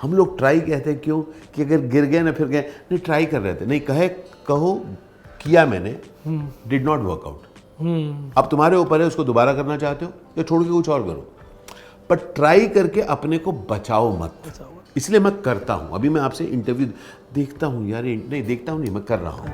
हम लोग ट्राई कहते हैं क्यों कि अगर गिर गए ना फिर गए, नहीं ट्राई कर रहे थे, नहीं कहो किया मैंने, डिड नॉट वर्क आउट। अब तुम्हारे ऊपर है उसको दोबारा करना चाहते हो या छोड़ के कुछ और करो, पर ट्राई करके अपने को बचाओ मत। इसलिए मैं करता हूं, अभी मैं आपसे इंटरव्यू देखता हूं यार, नहीं देखता हूं नहीं, मैं कर रहा हूं।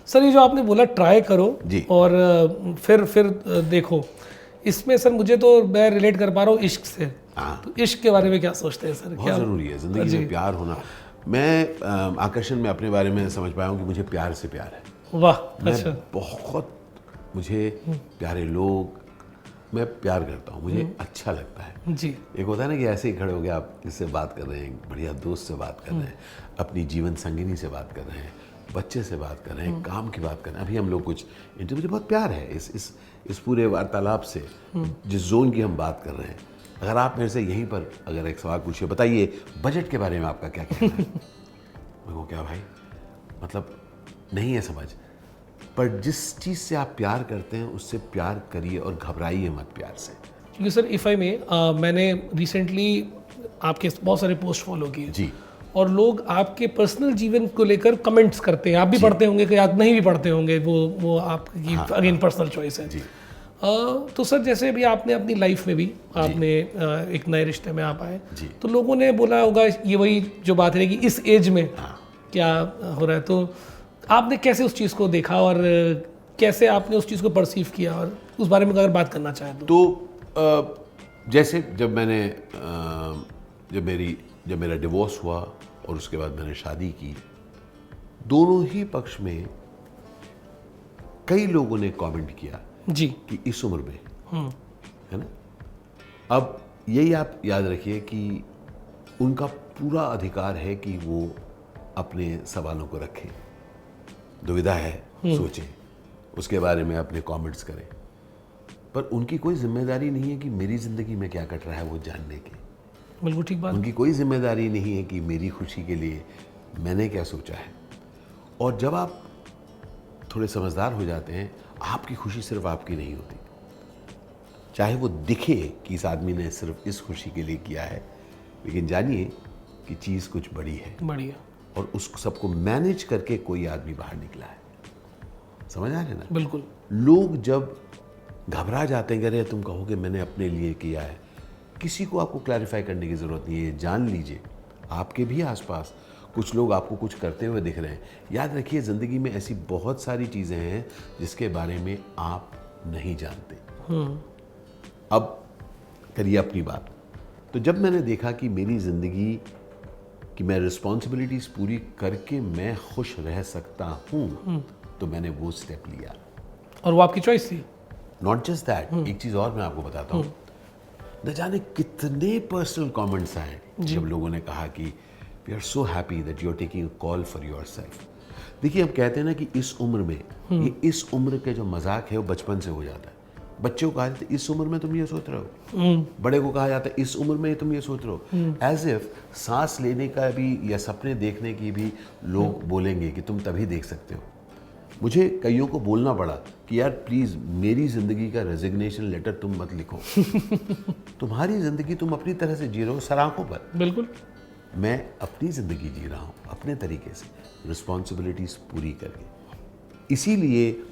सर ये जो आपने बोला ट्राई करो जी। और फिर देखो, इसमें सर मुझे तो मैं रिलेट कर पा रहा हूँ इश्क से। तो इश्क के बारे में क्या सोचते हैं सर? बहुत ज़रूरी है ज़िंदगी में प्यार होना। मैं आकर्षण में अपने बारे में समझ पाया हूँ कि मुझे प्यार से प्यार है। वाह, अच्छा। बहुत मुझे प्यारे लोग, मैं प्यार करता हूँ, मुझे अच्छा लगता है जी। एक होता है ना कि ऐसे ही खड़े हो गए, आप इससे बात कर रहे हैं, बढ़िया दोस्त से बात कर रहे हैं, अपनी जीवन संगिनी से बात कर रहे हैं, बच्चे से बात कर रहे हैं, काम की बात कर रहे हैं। अभी हम लोग कुछ मुझे बहुत प्यार है इस पूरे वार्तालाप से, जिस जोन की हम बात कर रहे हैं। अगर आप मेरे से यहीं पर अगर एक सवाल पूछिए, बताइए बजट के बारे में आपका क्या कहना है, मैं कहूँ क्या भाई, मतलब नहीं है समझ, पर जिस चीज़ से आप प्यार करते हैं उससे प्यार करिए और घबराइए मत प्यार से। क्योंकि सर इफ़ आई में मैंने रिसेंटली आपके बहुत सारे पोस्ट फॉलो किए जी। और लोग आपके पर्सनल जीवन को लेकर कमेंट्स करते हैं, आप भी पढ़ते होंगे कि आप नहीं भी पढ़ते होंगे, वो आपकी अगेन पर्सनल चॉइस है जी। तो सर जैसे अभी आपने अपनी लाइफ में भी आपने एक नए रिश्ते में आप आए, जी। तो लोगों ने बोला होगा ये वही जो बात है कि इस एज में क्या हो रहा है, तो आपने कैसे उस चीज़ को देखा और कैसे आपने उस चीज़ को परसीव किया, और उस बारे में अगर बात करना चाहें तो जैसे जब मैंने जब मेरा डिवोर्स हुआ और उसके बाद मैंने शादी की, दोनों ही पक्ष में कई लोगों ने कमेंट किया जी कि इस उम्र में, है ना। अब यही आप याद रखिए कि उनका पूरा अधिकार है कि वो अपने सवालों को रखें, दुविधा है सोचें, उसके बारे में अपने कमेंट्स करें, पर उनकी कोई जिम्मेदारी नहीं है कि मेरी ज़िंदगी में क्या कट रहा है वो जानने की। बिल्कुल ठीक बात। उनकी कोई जिम्मेदारी नहीं है कि मेरी खुशी के लिए मैंने क्या सोचा है। और जब आप थोड़े समझदार हो जाते हैं, आपकी खुशी सिर्फ आपकी नहीं होती, चाहे वो दिखे कि इस आदमी ने सिर्फ इस खुशी के लिए किया है, लेकिन जानिए कि चीज़ कुछ बड़ी है, बढ़िया, और उस सबको मैनेज करके कोई आदमी बाहर निकला है। समझ आ रहे ना? बिल्कुल। लोग जब घबरा जाते हैं, अरे तुम कहोगे मैंने अपने लिए किया है, किसी को आपको क्लैरिफाई करने की ज़रूरत नहीं है। जान लीजिए आपके भी आसपास कुछ लोग आपको कुछ करते हुए दिख रहे हैं। याद रखिए ज़िंदगी में ऐसी बहुत सारी चीज़ें हैं जिसके बारे में आप नहीं जानते। अब करिए अपनी बात। तो जब मैंने देखा कि मेरी ज़िंदगी कि मैं रिस्पॉन्सिबिलिटीज़ पूरी करके मैं खुश रह सकता हूँ, तो मैंने वो स्टेप लिया। और वो आपकी चॉइस थी। नॉट जस्ट दैट, एक चीज़ और मैं आपको बताता हूँ। न जाने कितने पर्सनल कमेंट्स आए जब लोगों ने कहा कि we are so happy that you are taking a call for yourself. देखिए, हम कहते हैं ना कि इस उम्र में, ये इस उम्र के जो मजाक है वो बचपन से हो जाता है। बच्चों को कहा जाता है इस उम्र में तुम ये सोच रहे हो, बड़े को कहा जाता है इस उम्र में तुम ये सोच रहे हो, एज इफ सांस लेने का भी या सपने देखने की भी लोग बोलेंगे कि तुम तभी देख सकते हो। मुझे कईयों को बोलना पड़ा कि यार प्लीज़ मेरी ज़िंदगी का रेजिग्नेशन लेटर तुम मत लिखो। तुम्हारी ज़िंदगी तुम अपनी तरह से जी रहे हो सराखों पर, बिल्कुल। मैं अपनी ज़िंदगी जी रहा हूँ अपने तरीके से, रिस्पॉन्सिबिलिटीज़ पूरी करके। इसीलिए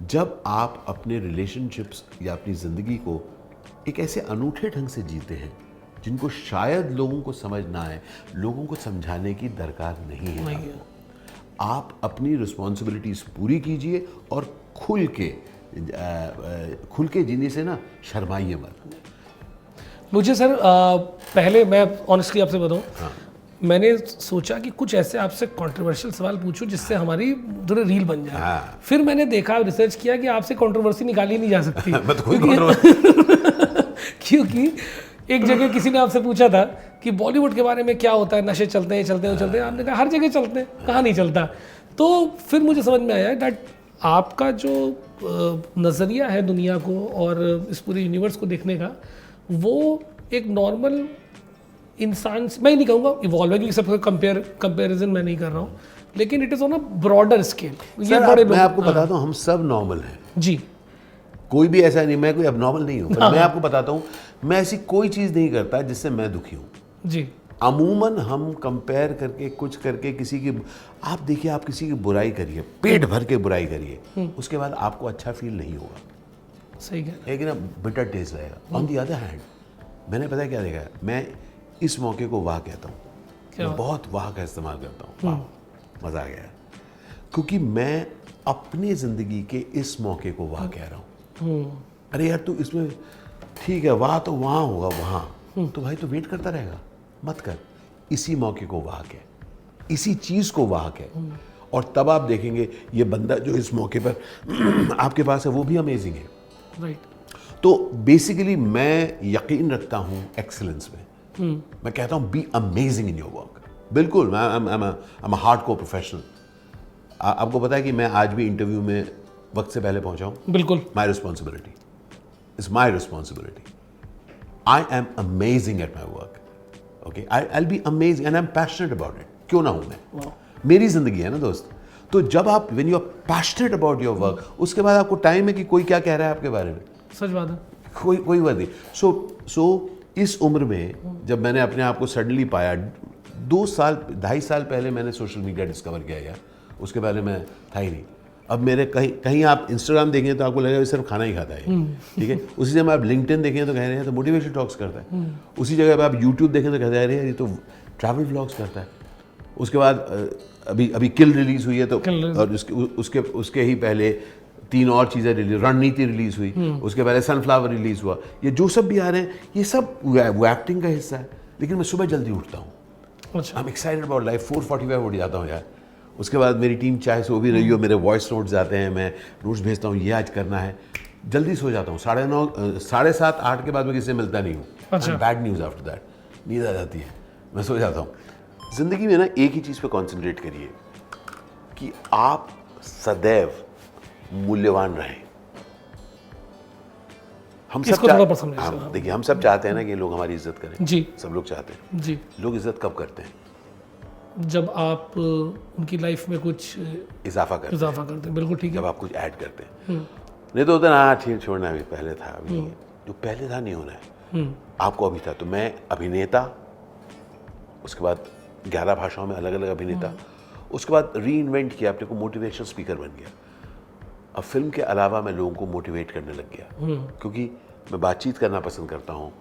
जब आप अपने रिलेशनशिप्स या अपनी ज़िंदगी को एक ऐसे अनूठे ढंग से जीते हैं जिनको शायद लोगों को समझ ना आए, लोगों को समझाने की दरकार नहीं है। आप अपनी रिस्पॉन्सिबिलिटीज़ पूरी कीजिए और खुल के जीने से ना शर्माइए मत। मुझे सर पहले मैं ऑनेस्टली आपसे बताऊं, मैंने सोचा कि कुछ ऐसे आपसे कंट्रोवर्शियल सवाल पूछूं जिससे हमारी थोड़ी रील बन जाए। फिर मैंने देखा, रिसर्च किया कि आपसे कंट्रोवर्सी निकाली नहीं जा सकती। क्योंकि एक जगह किसी ने आपसे पूछा था कि बॉलीवुड के बारे में क्या होता है, नशे चलते हैं चलते हैं चलते हैं, आपने कहा हर जगह चलते हैं, कहाँ नहीं चलता। तो फिर मुझे समझ में आया दैट आपका जो नज़रिया है दुनिया को और इस पूरे यूनिवर्स को देखने का, वो एक नॉर्मल इंसान, मैं नहीं कहूँगा इवॉल्व है क्योंकि सबका कंपेरिजन मैं नहीं कर रहा हूँ, लेकिन it is on a broader scale. ये बड़े मैं आपको बताता हूँ, हम सब नॉर्मल हैं जी, कोई भी ऐसा नहीं, मैं कोई अब नॉर्मल नहीं हूँ। मैं आपको बताता हूँ, मैं ऐसी कोई चीज़ नहीं करता जिससे मैं दुखी हूँ जी। अमूमन हम कंपेयर करके कुछ करके किसी की, आप देखिए आप किसी की बुराई करिए, पेट भर के बुराई करिए, उसके बाद आपको अच्छा फील नहीं होगा, सही है। लेकिन अब बिटर टेस्ट रहेगा। ऑन दी अदर हैंड मैंने पता है क्या देखा है, मैं इस मौके को वाह कहता हूँ, मैं बहुत वाह का इस्तेमाल करता हूँ, वाह मज़ा आ गया, क्योंकि मैं अपनी ज़िंदगी के इस मौके को वाह कह रहा हूँ। अरे यार तू इसमें ठीक है, वाह तो वहाँ होगा, वहाँ तो भाई तो वेट करता रहेगा, मत कर, इसी मौके को वाह कह, इसी चीज़ को वाह कह, और तब आप देखेंगे ये बंदा जो इस मौके पर आपके पास है वो भी अमेजिंग है। राइट। तो बेसिकली मैं यकीन रखता हूँ एक्सीलेंस में। मैं कहता हूँ be amazing in your work. बिल्कुल, आई एम हार्डकोर प्रोफेशनल। आपको पता है कि मैं आज भी इंटरव्यू में वक्त से पहले पहुंचा हूँ। बिल्कुल। My responsibility, it's my responsibility. I am amazing at my work, okay, I be amazing and I am passionate about it. क्यों ना हूँ मैं, मेरी जिंदगी है ना दोस्त। तो जब आप when you are passionate about your work, उसके बाद आपको टाइम है कि कोई क्या कह रहा है आपके बारे में, सच बात है। कोई बात नहीं। सो इस उम्र में जब मैंने अपने आप को सडनली पाया, 2.5 साल पहले मैंने सोशल मीडिया डिस्कवर किया यार, उसके पहले मैं था ही नहीं। अब मेरे कहीं आप इंस्टाग्राम देखें तो आपको लगेगा ये सिर्फ खाना ही खाता है, ठीक है। उसी जगह आप लिंक्डइन देखें तो कह रहे हैं तो मोटिवेशन टॉक्स करता है। उसी जगह पर आप यूट्यूब देखें तो कहते हैं ये तो ट्रैवल व्लॉग्स करता है। उसके बाद अभी किल रिलीज हुई है तो, और उसके ही पहले 3 और चीज़ें रिलीज, रणनीति रिलीज हुई, उसके पहले सनफ्लावर रिलीज हुआ। ये जो सब भी आ रहे हैं ये सब वो एक्टिंग का हिस्सा है। लेकिन मैं सुबह जल्दी उठता हूँ, अच्छा। I am excited about life. 4:45 उठ जाता हूँ यार। उसके बाद मेरी टीम चाहे सो भी रही हो, मेरे वॉइस नोट्स आते हैं, मैं नोट्स भेजता हूँ, ये आज करना है, जल्दी सो जाता हूँ। 9:30 7:30 8 के बाद मैं किसी से मिलता नहीं हूँ। अच्छा। बैड न्यूज़ आफ्टर दैट, नींद आ जाती है, मैं सो जाता हूँ। ज़िंदगी में ना एक ही चीज़ पे कॉन्सेंट्रेट करिए कि आप सदैव मूल्यवान रहें। हम सब देखिए हम सब चाहते हैं ना कि लोग हमारी इज्जत करें जी, सब लोग चाहते हैं जी। लोग इज्जत कब करते हैं? जब आप उनकी लाइफ में कुछ इजाफा करते हैं। बिल्कुल ठीक है। जब आप कुछ ऐड करते हैं। नहीं तो होता ना, हाँ ठीक छोड़ना, अभी पहले था, अभी नहीं है। जो पहले था नहीं होना है, आपको अभी था। तो मैं अभिनेता, उसके बाद 11 भाषाओं में अलग अलग अभिनेता, उसके बाद री इन्वेंट किया अपने को, मोटिवेशनल स्पीकर बन गया। अब फिल्म के अलावा मैं लोगों को मोटिवेट करने लग गया, क्योंकि मैं बातचीत करना पसंद करता हूँ,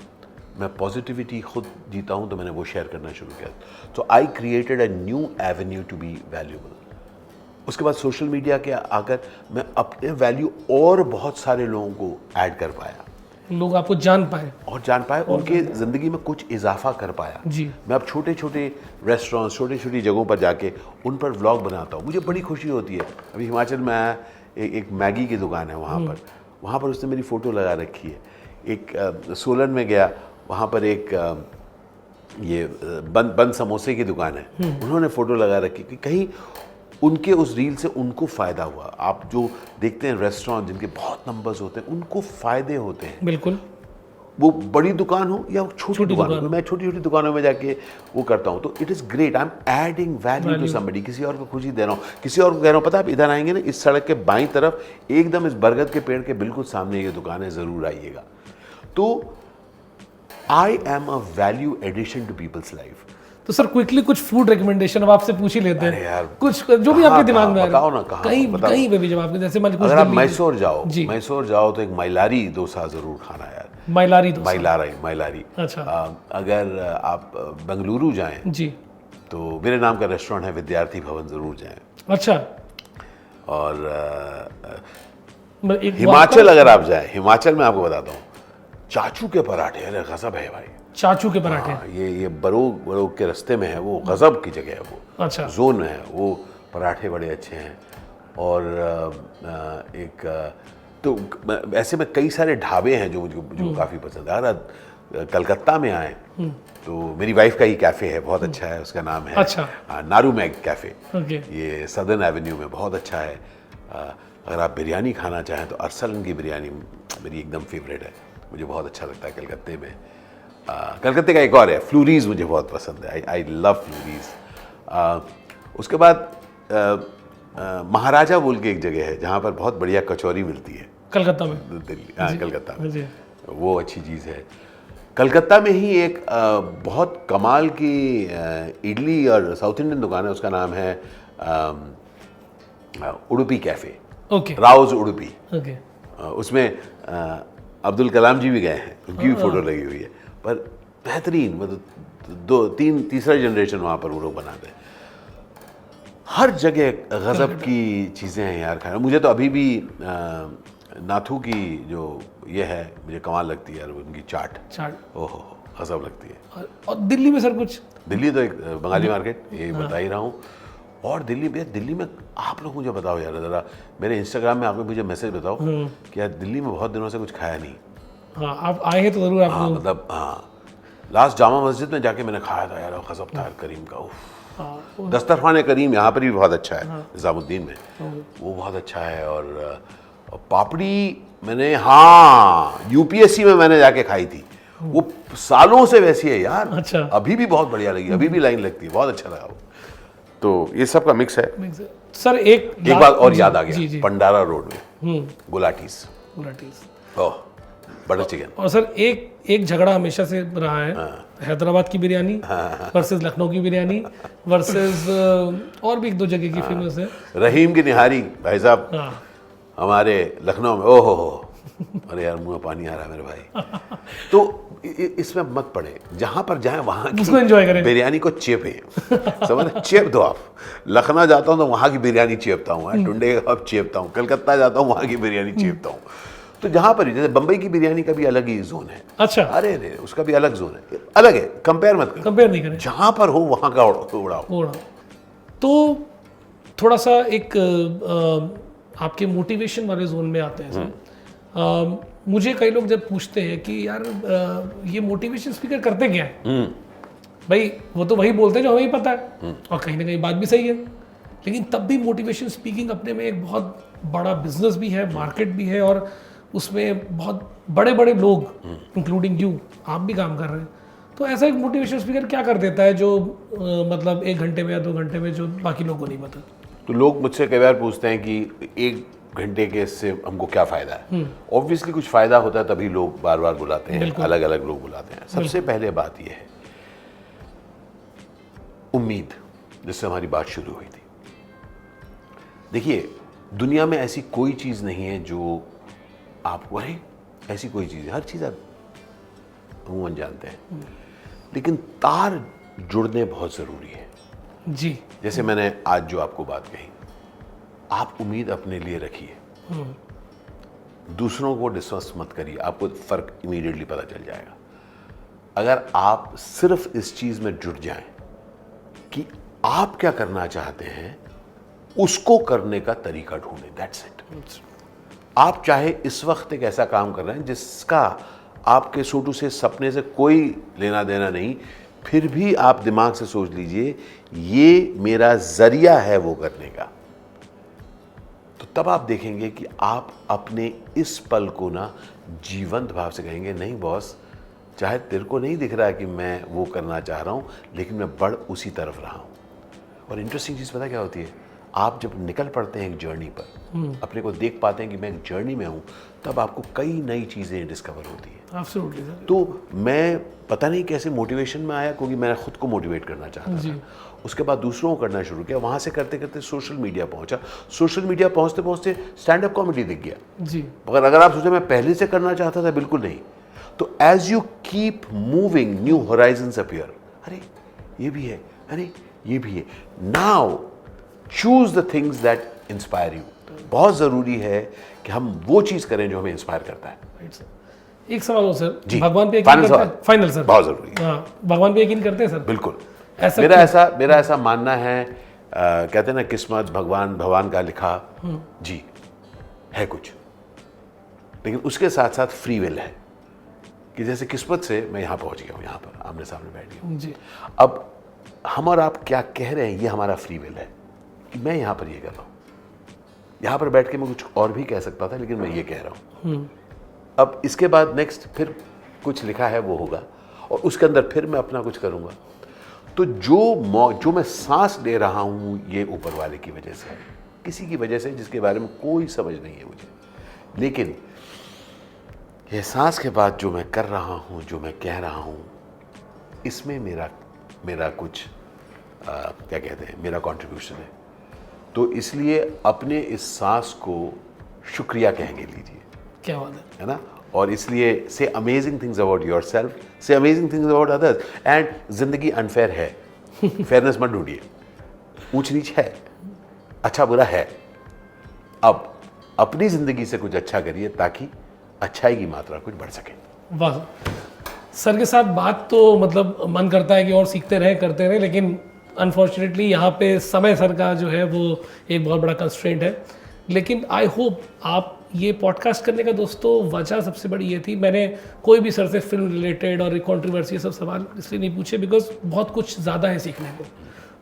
मैं पॉजिटिविटी खुद जीता हूँ, तो मैंने वो शेयर करना शुरू किया। तो I created a new avenue to be valuable. उसके बाद सोशल मीडिया के आकर मैं अपने वैल्यू और बहुत सारे लोगों को ऐड कर पाया, लोग आपको जान पाए, उनके ज़िंदगी में कुछ इजाफा कर पाया जी। मैं अब छोटे छोटे रेस्टोरेंट्स, छोटी छोटी जगहों पर जाके उन पर व्लॉग बनाता हूँ। मुझे बड़ी खुशी होती है। अभी हिमाचल में आया, एक मैगी की दुकान है वहाँ पर उसने मेरी फ़ोटो लगा रखी है। एक सोलन में गया, वहाँ पर एक ये बंद समोसे की दुकान है, उन्होंने फ़ोटो लगा रखी कि कहीं उनके उस रील से उनको फ़ायदा हुआ। आप जो देखते हैं रेस्टोरेंट जिनके बहुत नंबर्स होते हैं, उनको फ़ायदे होते हैं। बिल्कुल। वो बड़ी दुकान हो या छोटी दुकान हो, मैं छोटी छोटी दुकानों में जाके वो करता हूँ। तो it is great, I am adding value to somebody. किसी और को खुशी दे रहा हूँ, किसी और को कह रहा हूँ, पता आप इधर आएंगे ना, इस सड़क के बाईं तरफ एकदम इस बरगद के पेड़ के बिल्कुल सामने ये दुकान है, ज़रूर आइएगा। तो I am a value addition to people's life. तो सर क्विकली कुछ फूड रिकमेंडेशन अब आपसे पूछ ही लेते हैं। यार कुछ जो भी आपके दिमाग में आ रहा है, कहीं पे भी जब आपके, जैसे मान अगर आप मैसूर जाओ तो एक माइलारी डोसा जरूर खाना यार। माइलारी। अच्छा। अगर आप बेंगलुरु जाएं जी, तो मेरे नाम का रेस्टोरेंट है विद्यार्थी भवन, जरूर जाएं। अच्छा। और हिमाचल अगर आप जाएं, हिमाचल में आपको बताता हूँ, चाचू के पराठे, अरे गजब है भाई। चाचू के पराठे, ये बरोग के रास्ते में है, वो गजब की जगह है, वो अच्छा जोन है, वो पराठे बड़े अच्छे हैं। और तो ऐसे में कई सारे ढाबे हैं जो काफ़ी पसंद है। अगर कलकत्ता में आए तो मेरी वाइफ का ही कैफ़े है, बहुत अच्छा है, उसका नाम है अच्छा नारू मैग कैफ़े। ओके। ये सदर्न एवेन्यू में बहुत अच्छा है। अगर आप बिरयानी खाना चाहें तो अरसलन की बिरयानी मेरी एकदम फेवरेट है, मुझे बहुत अच्छा लगता है कलकत्ते में। कलकत्ते का एक और है फ्लूरीज, मुझे बहुत पसंद है, आई लव फ्लूरीज। उसके बाद महाराजा बोल के एक जगह है जहाँ पर बहुत बढ़िया कचौरी मिलती है, कलकत्ता में, दिल्ली, हाँ कलकत्ता में, वो अच्छी चीज़ है। कलकत्ता में ही एक बहुत कमाल की इडली और साउथ इंडियन दुकान है, उसका नाम है Udupi cafe, okay Rouse Udupi. Okay उसमें अब्दुल कलाम जी भी गए हैं, उनकी भी फोटो लगी हुई है। पर बेहतरीन, मतलब तीसरा जनरेशन वहाँ पर वो लोग बनाते हैं। हर जगह गज़ब की चीज़ें हैं यार खाना। मुझे तो अभी भी नाथू की जो ये है मुझे कमाल लगती है यार, उनकी चाट ओहो गज़ब लगती है। और दिल्ली में सर कुछ? दिल्ली तो एक बंगाली मार्केट, ये बता ही रहा हूँ। और दिल्ली में आप लोग मुझे बताओ यार ज़रा, मेरे इंस्टाग्राम में आप लोग मुझे मैसेज बताओ कि यार दिल्ली में बहुत दिनों से कुछ खाया नहीं। हाँ, आप आए हैं तो ज़रूर आपको। हाँ मतलब हाँ, लास्ट जामा मस्जिद में जाके मैंने खाया था यार, गज़ब था करीम का। उफ, दस्तरखान करीम यहाँ पर भी बहुत अच्छा है, निज़ामुद्दीन में वो बहुत अच्छा है। और पापड़ी मैंने हाँ यूपीएससी में मैंने जाके खाई थी, वो सालों से वैसी है यार। अच्छा। अभी भी बहुत बढ़िया लगी, अभी भी लाइन लगती है, बहुत अच्छा लगा वो। तो ये सब का मिक्स है। सर एक बात और याद आ गया, पंडारा रोड में गुलाटीज ओह बटर चिकन। और सर एक झगड़ा हमेशा से रहा है, हैदराबाद की बिरयानी वर्सेस लखनऊ की बिरयानी वर्सेस और भी एक दो जगह की फेमस है, रहीम की निहारी भाई साहब हमारे लखनऊ में, ओहो हो अरे यार मुंह में पानी आ रहा है मेरे भाई। तो इसमें मत पड़े, जहां पर जाए वहां की एंजॉय करें, बिरयानी को चेपें, समझ चेप दो आप। लखनऊ जाता हूं तो वहां की बिरयानी चेपता हूँ, टुंडे का चेपता हूँ, कलकत्ता जाता हूँ वहां की बिरयानी चेपता हूँ। तो जहां पर जैसे बंबई की बिरयानी का भी अलग ही जोन है। अच्छा। अरे उसका भी अलग जोन है, अलग है, कंपेयर मत करो, कंपेयर नहीं करें, जहां पर हो वहां का उड़ाओ। तो थोड़ा सा एक आपके मोटिवेशन वाले जोन में आते हैं सर। मुझे कई लोग जब पूछते हैं कि यार ये मोटिवेशन स्पीकर करते क्या है, भाई वो तो वही बोलते हैं जो हमें ही पता है, और कहीं ना कहीं बात भी सही है, लेकिन तब भी मोटिवेशन स्पीकिंग अपने में एक बहुत बड़ा बिजनेस भी है, मार्केट भी है, और उसमें बहुत बड़े बड़े लोग इंक्लूडिंग यू, आप भी काम कर रहे हैं। तो ऐसा एक मोटिवेशन स्पीकर क्या कर देता है जो मतलब 1 घंटे में या 2 घंटे में जो बाकी लोगों को नहीं पता? तो लोग मुझसे कई बार पूछते हैं कि 1 घंटे के इससे हमको क्या फ़ायदा है। ऑब्वियसली कुछ फ़ायदा होता है तभी लोग बार बार बुलाते हैं, अलग अलग लोग बुलाते हैं। सबसे पहले बात यह है उम्मीद, जिससे हमारी बात शुरू हुई थी। देखिए दुनिया में ऐसी कोई चीज़ नहीं है जो आपको, अरे ऐसी कोई चीज़ है, हर चीज़ आप अमूमन जानते हैं, लेकिन तार जुड़ने बहुत ज़रूरी है जी। जैसे मैंने आज जो आपको बात कही, आप उम्मीद अपने लिए रखिए, दूसरों को डिस्कस मत करिए, आपको फ़र्क इमीडिएटली पता चल जाएगा। अगर आप सिर्फ इस चीज़ में जुट जाएं कि आप क्या करना चाहते हैं, उसको करने का तरीका ढूंढें, दैट्स इट। आप चाहे इस वक्त एक ऐसा काम कर रहे हैं जिसका आपके सोटू से सपने से कोई लेना देना नहीं, फिर भी आप दिमाग से सोच लीजिए ये मेरा जरिया है वो करने का। तो तब आप देखेंगे कि आप अपने इस पल को ना जीवंत भाव से कहेंगे, नहीं बॉस, चाहे तेरे को नहीं दिख रहा है कि मैं वो करना चाह रहा हूं, लेकिन मैं बढ़ उसी तरफ रहा हूं। और इंटरेस्टिंग चीज़ पता क्या होती है, आप जब निकल पड़ते हैं एक जर्नी पर, अपने को देख पाते हैं कि मैं एक जर्नी में हूं, तब आपको कई नई चीज़ें डिस्कवर होती हैं। Absolutely, sir. तो मैं पता नहीं कैसे मोटिवेशन में आया, क्योंकि मैंने खुद को मोटिवेट करना चाहता था। उसके बाद दूसरों को करना शुरू किया, वहाँ से करते करते सोशल मीडिया पहुँचा। सोशल मीडिया पहुँचते पहुँचते स्टैंड अप कॉमेडी दिख गया जी। मगर अगर आप सोचें मैं पहले से करना चाहता था, बिल्कुल नहीं। तो as you keep moving new horizons appear, अरे ये भी है, अरे ये भी है। Now choose the things that inspire you. बहुत ज़रूरी है कि हम वो चीज़ करें जो हमें इंस्पायर करता है। एक सवाल हो सर, जी, भगवान पे यकीन करते हैं? फाइनल सर, बहुत ज़रूरी है। हाँ, भगवान पे यकीन करते हैं सर? बिल्कुल। ऐसा मेरा ऐसा मानना है, कहते हैं ना किस्मत भगवान का लिखा, जी है कुछ, लेकिन उसके साथ साथ फ्री विल है कि जैसे किस्मत से मैं यहाँ पहुँच गया हूँ, यहाँ पर आमने सामने बैठ गया हूँ जी। अब हम और आप क्या कह रहे हैं, ये हमारा फ्री विल है कि मैं यहाँ पर ये कर रहा हूँ। यहाँ पर बैठ के मैं कुछ और भी कह सकता था, लेकिन मैं ये कह रहा हूँ। अब इसके बाद नेक्स्ट फिर कुछ लिखा है वो होगा, और उसके अंदर फिर मैं अपना कुछ करूँगा। तो जो मैं सांस ले रहा हूँ, ये ऊपर वाले की वजह से है, किसी की वजह से जिसके बारे में कोई समझ नहीं है मुझे, लेकिन एहसास के बाद जो मैं कर रहा हूँ, जो मैं कह रहा हूँ, इसमें मेरा कुछ क्या कहते हैं, मेरा कंट्रीब्यूशन है। तो इसलिए अपने इस सांस को शुक्रिया कहेंगे, लीजिए। क्या बात है ना? और इसलिए say amazing things about yourself, say amazing things about others. And जिंदगी अनफेयर है, फेयरनेस मत ढूंढिए, ऊंच नीच है, अच्छा बुरा है। अब अपनी जिंदगी से कुछ अच्छा करिए ताकि अच्छाई की मात्रा कुछ बढ़ सके। वाह सर के साथ बात तो मतलब मन करता है कि और सीखते रहे, करते रहे, लेकिन अनफॉर्चुनेटली यहाँ पे समय सर का जो है वो एक बहुत बड़ा कंस्ट्रेंट है। लेकिन आई होप आप ये पॉडकास्ट करने का दोस्तों वजह सबसे बड़ी ये थी, मैंने कोई भी सर से फिल्म रिलेटेड और कंट्रोवर्सी सब सवाल इसलिए नहीं पूछे बिकॉज बहुत कुछ ज़्यादा है सीखने को।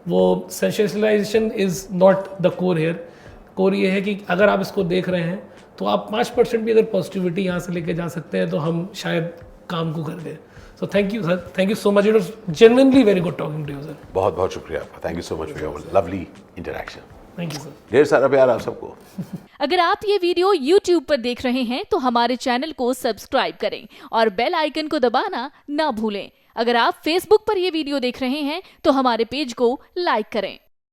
वो sensationalization is not the core here. Core ये है कि अगर आप इसको देख रहे हैं तो आप 5% भी अगर पॉजिटिविटी यहाँ से लेके जा सकते हैं तो हम शायद काम को कर दें। So thank you sir, thank you so much, it was genuinely very good talking to you sir. बहुत बहुत शुक्रिया आपका, thank you so much for your lovely interaction. Thank you sir. ढेर सारा प्यार आप सबको। अगर आप ये वीडियो YouTube पर देख रहे हैं तो हमारे चैनल को सब्सक्राइब करें और बेल आइकन को दबाना ना भूलें। अगर आप Facebook पर ये वीडियो देख रहे हैं तो हमारे पेज को लाइक करें।